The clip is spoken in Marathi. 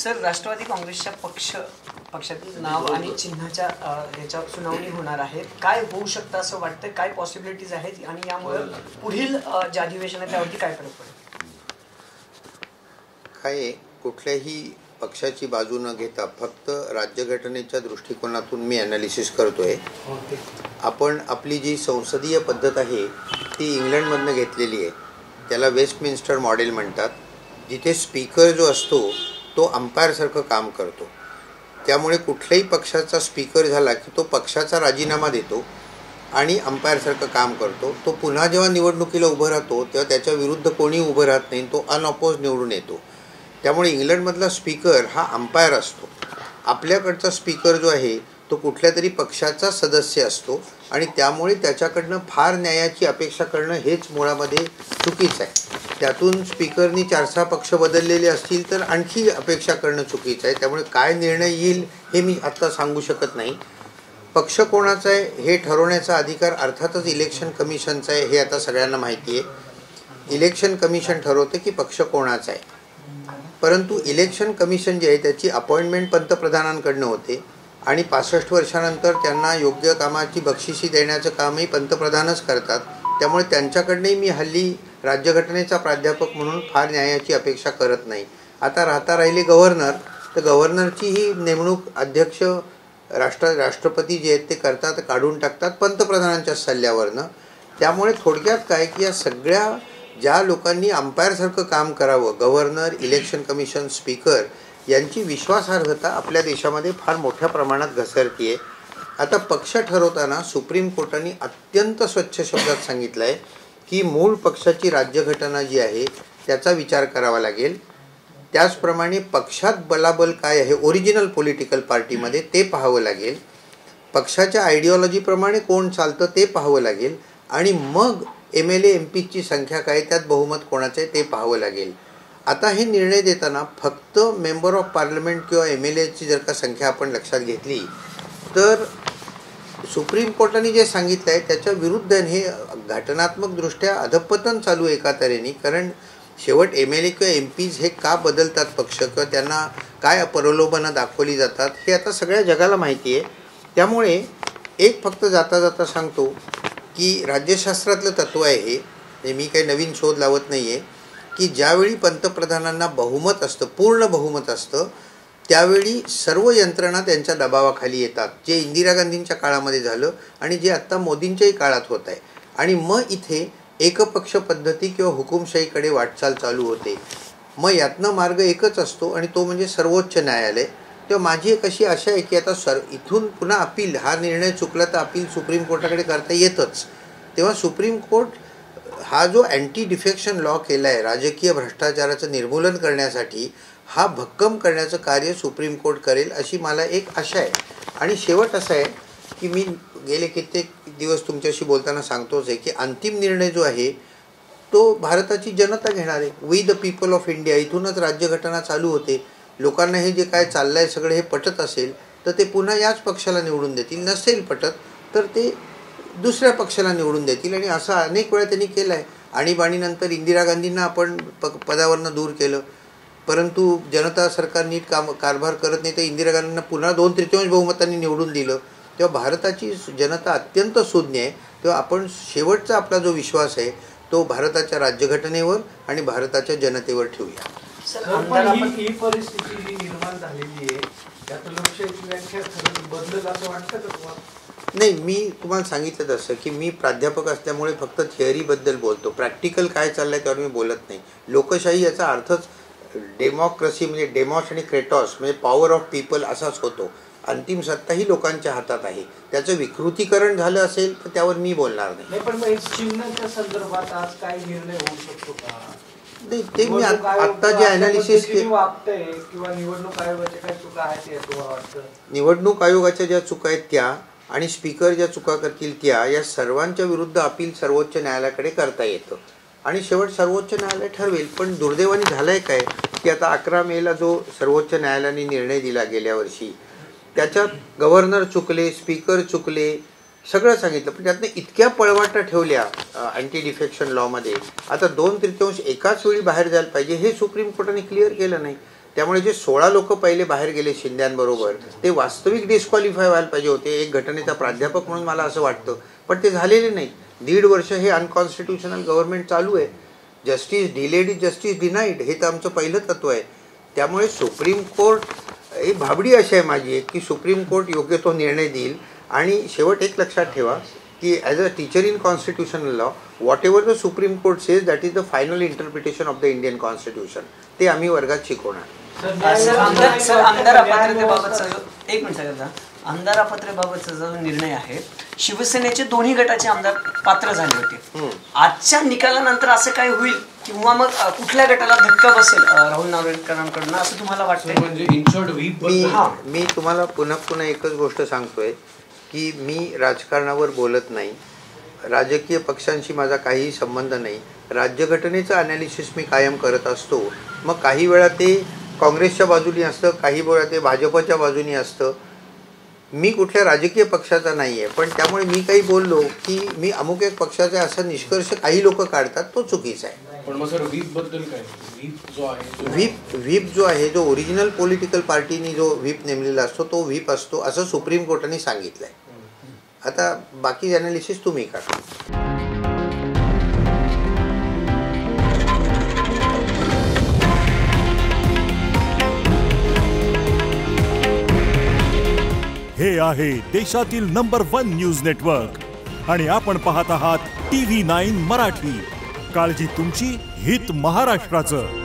सर, राष्ट्रवादी काँग्रेसच्या पक्षातील नाव आणि चिन्हाच्या याच्यावर सुनावणी होणार आहे. काय होऊ शकतं असं वाटतं? काय पॉसिबिलिटीज आहेत आणि यामुळे पुढील जे अधिवेशन आहे त्यावरती काय फरक पडेल? काय कुठल्याही पक्षाची बाजू न घेता फक्त राज्यघटनेच्या दृष्टिकोनातून मी ॲनालिसिस करतोय. आपण आपली जी संसदीय पद्धत आहे ती इंग्लंडमधनं घेतलेली आहे. त्याला वेस्टमिन्स्टर मॉडेल म्हणतात, जिथे स्पीकर जो असतो तो अंपायरसारखं काम करतो. त्यामुळे कुठल्याही पक्षाचा स्पीकर झाला की तो पक्षाचा राजीनामा देतो आणि अंपायरसारखं काम करतो. तो पुन्हा जेव्हा निवडणुकीला उभं राहतो तेव्हा त्याच्या विरुद्ध कोणी उभं राहत नाही, तो अनअपोज निवडून येतो. त्यामुळे इंग्लंडमधला स्पीकर हा अंपायर असतो. आपल्याकडचा स्पीकर जो आहे तो कुठल्या तरी पक्षाचा सदस्य असतो आणि त्यामुळे त्याच्याकडनं फार न्यायाची अपेक्षा करणं हेच मुळामध्ये चुकीचं आहे. त्यातून स्पीकरनी 4-6 पक्ष बदललेले असतील तर आणखी अपेक्षा करणं चुकीचं आहे. त्यामुळे काय निर्णय येईल हे मी आत्ता सांगू शकत नाही. पक्ष कोणाचा आहे हे ठरवण्याचा अधिकार अर्थातच इलेक्शन कमिशनचा आहे, हे आता सगळ्यांना माहिती आहे. इलेक्शन कमिशन ठरवते की पक्ष कोणाचा आहे. परंतु इलेक्शन कमिशन जे आहे त्याची अपॉइंटमेंट पंतप्रधानांकडनं होते आणि 65 वर्षानंतर त्यांना योग्य कामाची बक्षिसी देण्याचं कामही पंतप्रधानच करतात. त्यामुळे त्यांच्याकडनंही मी हल्ली राज्यघटनेचा प्राध्यापक म्हणून फार न्यायाची अपेक्षा करत नाही. आता राहिले गव्हर्नर, तर गव्हर्नरची ही नेमणूक अध्यक्ष राष्ट्रपती जे आहेत ते करतात, काढून टाकतात पंतप्रधानांच्या सल्ल्यावरनं. त्यामुळे थोडक्यात काय की या सगळ्या ज्या लोकांनी अंपायरसारखं काम करावं, गव्हर्नर, इलेक्शन कमिशन, स्पीकर, यांची विश्वासार्हता आपल्या देशामध्ये फार मोठ्या प्रमाणात घसरती आहे. आता पक्ष ठरवताना सुप्रीम कोर्टाने अत्यंत स्वच्छ शब्दात सांगितलं आहे की मूळ पक्षाची राज्यघटना जी आहे त्याचा विचार करावा लागेल. त्याचप्रमाणे पक्षात बलाबल काय आहे ओरिजिनल पॉलिटिकल पार्टीमध्ये ते पाहावं लागेल. पक्षाच्या आयडिओलॉजीप्रमाणे कोण चालतं ते पाहावं लागेल आणि मग MLA MPची संख्या काय, त्यात बहुमत कोणाचं आहे ते पाहावं लागेल. आता हे निर्णय देताना फक्त मेंबर ऑफ पार्लमेंट किंवा MLAची जर का संख्या आपण लक्षात घेतली तर सुप्रीम कोर्टाने जे सांगितलं आहे त्याच्या विरुद्ध हे घटनात्मकदृष्ट्या अधपतन चालू एका तऱ्हेने. कारण शेवट MLA किंवा MPs हे का बदलतात पक्ष किंवा त्यांना काय प्रलोभनं दाखवली जातात हे आता सगळ्या जगाला माहिती आहे. त्यामुळे एक फक्त जाता जाता सांगतो की राज्यशास्त्रातलं तत्त्व आहे हे मी काही नवीन शोध लावत नाही आहे की ज्यावेळी पंतप्रधानांना बहुमत असतं, पूर्ण बहुमत असतं, त्यावेळी सर्व यंत्रणा त्यांच्या दबावाखाली येतात. जे इंदिरा गांधींच्या काळामध्ये झालं आणि जे आत्ता मोदींच्याही काळात होत आहे. आणि मग इथे एकपक्ष पद्धती किंवा हुकुमशाहीकडे वाटचाल चालू होते. मग यातनं मार्ग एकच असतो आणि तो म्हणजे सर्वोच्च न्यायालय. तेव्हा माझी एक अशी आशा आहे की आता इथून पुन्हा अपील, हा निर्णय चुकला तर अपील सुप्रीम कोर्टाकडे करता येतच. तेव्हा सुप्रीम कोर्ट हा जो अँटी डिफेक्शन लॉ केला आहे राजकीय भ्रष्टाचाराचं निर्मूलन करण्यासाठी, हा भक्कम करण्याचं कार्य सुप्रीम कोर्ट करेल अशी मला एक आशा आहे. आणि शेवट असं आहे की मी गेले कित्येक दिवस तुमच्याशी बोलताना सांगतोच आहे की अंतिम निर्णय जो आहे तो भारताची जनता घेणार आहे. We the people of India, इथूनच राज्यघटना चालू होते. लोकांना हे जे काय चाललं आहे सगळं हे पटत असेल तर ते पुन्हा याच पक्षाला निवडून देतील, नसेल पटत तर ते दुसऱ्या पक्षाला निवडून देतील. आणि असं अनेक वेळा त्यांनी केलं आहे. आणीबाणीनंतर इंदिरा गांधींना आपण पदावरनं दूर केलं, परंतु जनता सरकार नीट कारभार करत नाही तर इंदिरा गांधींना पुन्हा 2/3 बहुमतांनी निवडून दिलं. तेव्हा भारताची जनता अत्यंत सुज्ञ आहे. तेव्हा आपण शेवटचा आपला जो विश्वास आहे तो भारताच्या राज्यघटनेवर आणि भारताच्या जनतेवर ठेवूया. ही परिस्थिती जी निर्माण झालेली आहे त्यात लोकशाहीची व्याख्या खरंच बदलत असं वाटतं का तुम्हाला? नाही, मी तुम्हाला सांगितलं तसं की मी प्राध्यापक असल्यामुळे फक्त थिअरीबद्दल बोलतो. प्रॅक्टिकल काय चाललं आहे त्यावर मी बोलत नाही. लोकशाही याचा अर्थच डेमोक्रेसी म्हणजे डेमॉस आणि क्रेटॉस म्हणजे पॉवर ऑफ पीपल असाच होतो. अंतिम सत्ता ही लोकांच्या हातात आहे. त्याचं विकृतीकरण झालं असेल तर त्यावर मी बोलणार नाही. पण मग चिन्हाच्या संदर्भात आज काय निर्णय होऊ शकतो का? नाही, ते मी आत्ता जे ॲनालिसिस वाटतंय किंवा निवडणूक आयोगाच्या काय चुका आहेत हे तुम्हाला वाटतं? निवडणूक आयोगाच्या ज्या चुका आहेत त्या आणि स्पीकर ज्या चुका करतील त्या, या सर्वांच्या विरुद्ध अपील सर्वोच्च न्यायालयाकडे करता येतं आणि शेवट सर्वोच्च न्यायालय ठरवेल. पण दुर्दैवाने झालं आहे काय की आता 11 मेला जो सर्वोच्च न्यायालयाने निर्णय दिला गेल्या वर्षी, त्याच्यात गव्हर्नर चुकले, स्पीकर चुकले, सगळं सांगितलं. पण त्यातनं इतक्या पळवाटा ठेवल्या अँटी डिफेक्शन लॉमध्ये. आता 2/3 एकाच वेळी बाहेर जायला पाहिजे हे सुप्रीम कोर्टाने क्लिअर केलं नाही. त्यामुळे जे 16 लोक पहिले बाहेर गेले शिंद्यांबरोबर ते वास्तविक डिस्क्वालिफाय व्हायला पाहिजे होते. एक घटनेचा प्राध्यापक म्हणून मला असं वाटतं, पण ते झालेले नाही. 1.5 वर्ष हे अनकॉन्स्टिट्युशनल गव्हर्नमेंट चालू आहे. Justice delayed is justice denied, हे तर आमचं पहिलं तत्व आहे. त्यामुळे सुप्रीम कोर्ट ही भाबडी अशी आहे माझी की सुप्रीम कोर्ट योग्य तो निर्णय देईल. आणि शेवट एक लक्षात ठेवा की as a teacher in constitutional law, what ever the supreme court says that is the final interpretation of the Indian constitution. ते आम्ही वर्गात शिकवणार. आमदार अपात्रतेबाबतचा एक मिनिट करता, आमदार अपात्रतेबाबतचा जो निर्णय आहे, शिवसेनेचे दोन्ही गटाचे आमदार पात्र झाले होते. आजच्या निकालानंतर असं काय होईल किंवा मग कुठल्या गटाला धक्का बसेल राहुल नार्वेकरांकडून असं तुम्हाला वाटतं? म्हणजे इन शॉर्ट मी तुम्हाला पुन्हा एकच गोष्ट सांगतोय की मी राजकारणावर बोलत नाही. राजकीय पक्षांशी माझा काहीही संबंध नाही. राज्यघटनेचं ॲनालिसिस मी कायम करत असतो. मग काही वेळा ते काँग्रेसच्या बाजूनी असतं, काही वेळा ते भाजपच्या बाजूनी असतं. मी कुठल्या राजकीय पक्षाचा नाही आहे, पण त्यामुळे मी काही बोललो की मी अमुक एक पक्षाचा असा निष्कर्ष काही लोक काढतात, तो चुकीचा आहे. पण मग सर व्हीपबद्दल काय? व्हीप जो आहे, जो ओरिजिनल पॉलिटिकल पार्टीनी जो व्हीप नेमलेला असतो तो व्हीप असतो असं सुप्रीम कोर्टाने सांगितलं आहे. आता बाकी ॲनालिसिस तुम्ही करा. हे आहे देशातील नंबर 1 न्यूज नेटवर्क आणि आपण पाहत आहात TV9 मराठी. काळजी तुमची, हित महाराष्ट्राचं.